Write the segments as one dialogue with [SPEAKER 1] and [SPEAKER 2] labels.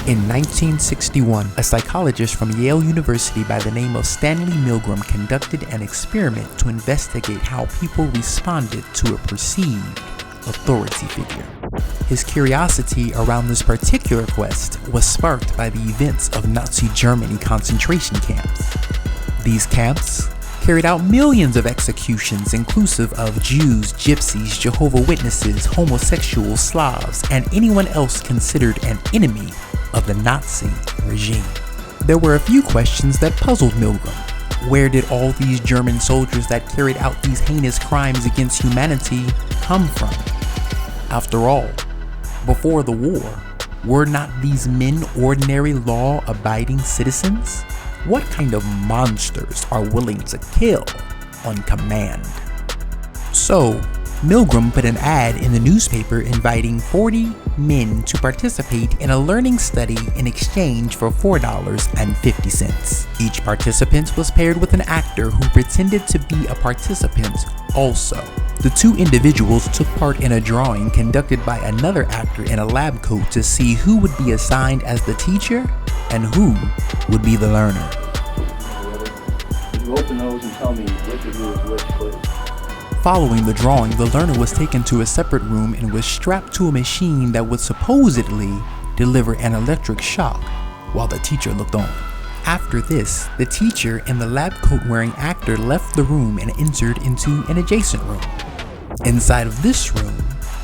[SPEAKER 1] In 1961, a psychologist from Yale University by the name of Stanley Milgram conducted an experiment to investigate how people responded to a perceived authority figure. His curiosity around this particular quest was sparked by the events of Nazi Germany concentration camps. These camps carried out millions of executions inclusive of Jews, Gypsies, Jehovah's Witnesses, homosexuals, Slavs, and anyone else considered an enemy of the Nazi regime. There were a few questions that puzzled Milgram. Where did all these German soldiers that carried out these heinous crimes against humanity come from? After all, before the war, were not these men ordinary law-abiding citizens? What kind of monsters are willing to kill on command? So, Milgram put an ad in the newspaper inviting 40 men to participate in a learning study in exchange for $4.50. Each participant was paired with an actor who pretended to be a participant also. The two individuals took part in a drawing conducted by another actor in a lab coat to see who would be assigned as the teacher and who would be the learner.
[SPEAKER 2] You open those and tell me which of you is which, please.
[SPEAKER 1] Following the drawing, the learner was taken to a separate room and was strapped to a machine that would supposedly deliver an electric shock while the teacher looked on. After this, the teacher and the lab coat-wearing actor left the room and entered into an adjacent room. Inside of this room,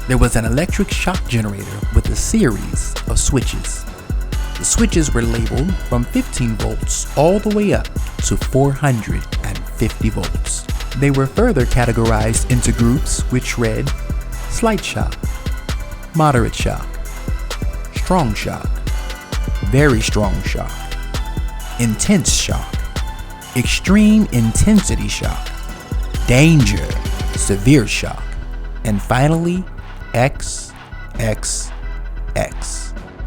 [SPEAKER 1] there was an electric shock generator with a series of switches. The switches were labeled from 15 volts all the way up to 450 volts. They were further categorized into groups which read slight shock, moderate shock, strong shock, very strong shock, intense shock, extreme intensity shock, danger, severe shock, and finally, XXX.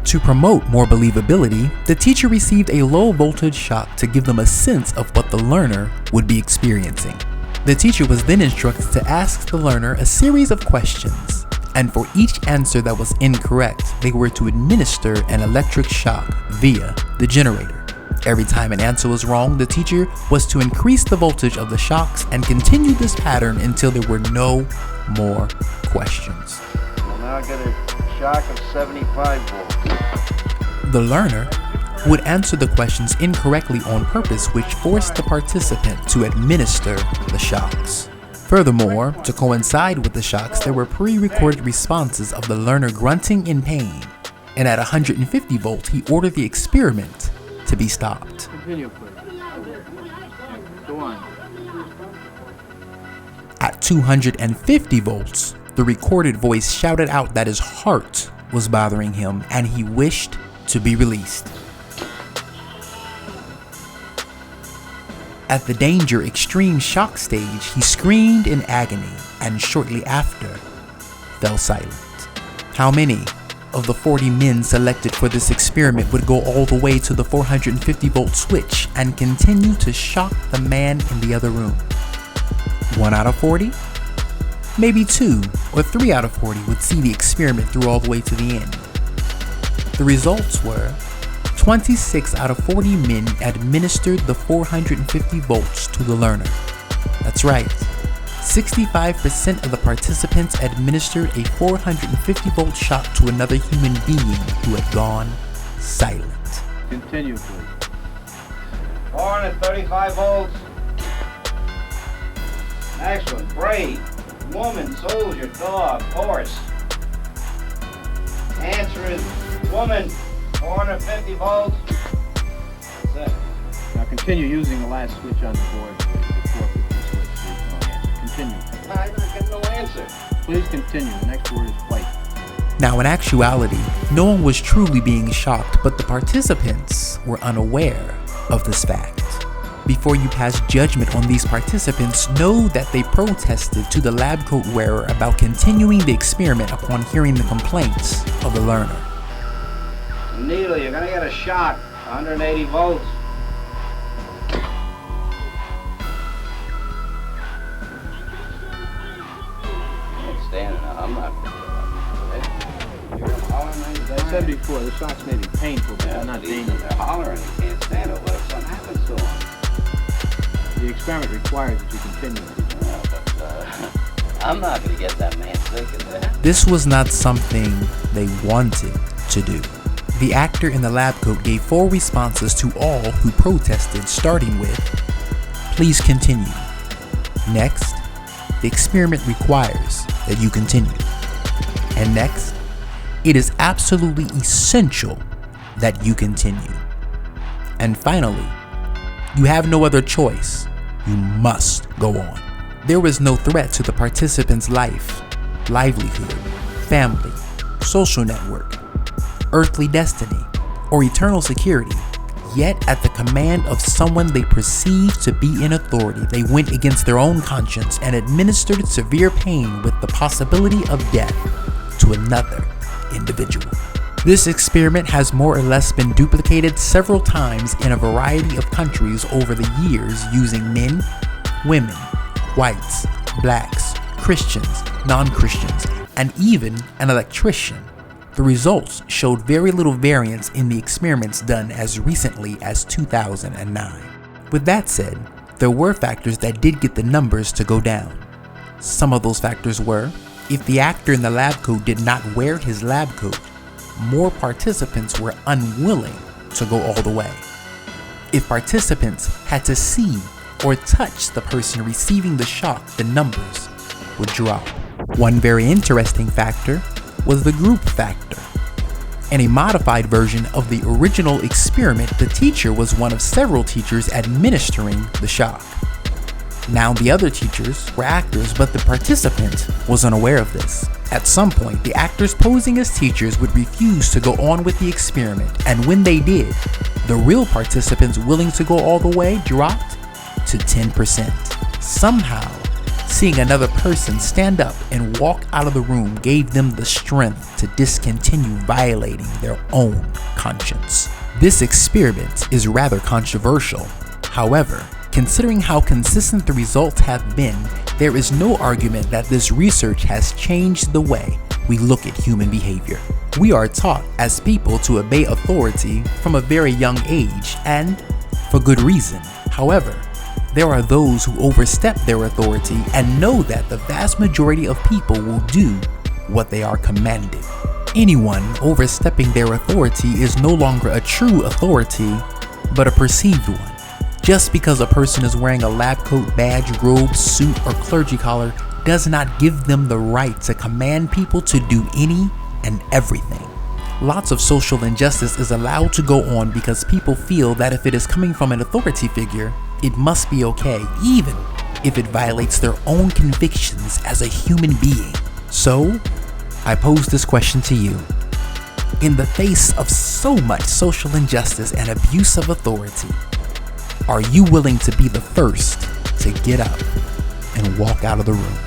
[SPEAKER 1] To promote more believability, the teacher received a low voltage shock to give them a sense of what the learner would be experiencing. The teacher was then instructed to ask the learner a series of questions, and for each answer that was incorrect, they were to administer an electric shock via the generator. Every time an answer was wrong, the teacher was to increase the voltage of the shocks and continue this pattern until there were no more questions.
[SPEAKER 2] Well, now I get a shock of 75 volts.
[SPEAKER 1] The learner would answer the questions incorrectly on purpose, which forced the participant to administer the shocks. Furthermore, to coincide with the shocks, there were pre-recorded responses of the learner grunting in pain, and at 150 volts, he ordered the experiment to be stopped.
[SPEAKER 2] Continue, please. Go on.
[SPEAKER 1] At 250 volts, the recorded voice shouted out that his heart was bothering him and he wished to be released. At the danger extreme shock stage, he screamed in agony and shortly after fell silent. How many of the 40 men selected for this experiment would go all the way to the 450 volt switch and continue to shock the man in the other room? 1 out of 40? Maybe 2 or 3 out of 40 would see the experiment through all the way to the end. The results were 26 out of 40 men administered the 450 volts to the learner. That's right, 65% of the participants administered a 450 volt shock to another human being who had gone silent.
[SPEAKER 2] Continue, please.
[SPEAKER 3] 435 volts. Next one, brave, woman, soldier, dog, horse. Answer is woman, 450 volts. That's it.
[SPEAKER 2] Now continue using the last switch on the board, please. The 450 switch. There's no answer. Continue.
[SPEAKER 3] I don't get no answer.
[SPEAKER 2] Please continue. The next word is white.
[SPEAKER 1] Now, in actuality, no one was truly being shocked, but the participants were unaware of this fact. Before you pass judgment on these participants, know that they protested to the lab coat wearer about continuing the experiment upon hearing the complaints of the learner.
[SPEAKER 3] Needle, you're gonna get a shock, 180 volts. I'm standing up, I'm not. You're gonna holler at me?
[SPEAKER 2] As I said before, the shocks may be painful, but they're not dangerous.
[SPEAKER 3] They're hollering, he can't stand it. What if something happens to him?
[SPEAKER 2] The experiment requires that you continue.
[SPEAKER 3] Yeah, but I'm not going to get that man sick, is that?
[SPEAKER 1] This was not something they wanted to do. The actor in the lab coat gave 4 responses to all who protested, starting with, "Please continue." Next, "The experiment requires that you continue." And next, "It is absolutely essential that you continue." And finally, "You have no other choice. You must go on." There was no threat to the participants' life, livelihood, family, social network, earthly destiny, or eternal security. Yet, at the command of someone they perceived to be in authority, they went against their own conscience and administered severe pain with the possibility of death to another individual. This experiment has more or less been duplicated several times in a variety of countries over the years using men, women, whites, blacks, Christians, non-Christians, and even an electrician. The results showed very little variance in the experiments done as recently as 2009. With that said, there were factors that did get the numbers to go down. Some of those factors were, if the actor in the lab coat did not wear his lab coat, more participants were unwilling to go all the way. If participants had to see or touch the person receiving the shock, the numbers would drop. One very interesting factor was the group factor. In a modified version of the original experiment, the teacher was one of several teachers administering the shock. Now the other teachers were actors, but the participant was unaware of this. At some point, the actors posing as teachers would refuse to go on with the experiment, and when they did, the real participants willing to go all the way dropped to 10%. Somehow, seeing another person stand up and walk out of the room gave them the strength to discontinue violating their own conscience. This experiment is rather controversial. However, considering how consistent the results have been, there is no argument that this research has changed the way we look at human behavior. We are taught as people to obey authority from a very young age, and for good reason. However, there are those who overstep their authority and know that the vast majority of people will do what they are commanded. Anyone overstepping their authority is no longer a true authority, but a perceived one. Just because a person is wearing a lab coat, badge, robe, suit, or clergy collar does not give them the right to command people to do any and everything. Lots of social injustice is allowed to go on because people feel that if it is coming from an authority figure, it must be okay, even if it violates their own convictions as a human being. So, I pose this question to you. In the face of so much social injustice and abuse of authority, are you willing to be the first to get up and walk out of the room?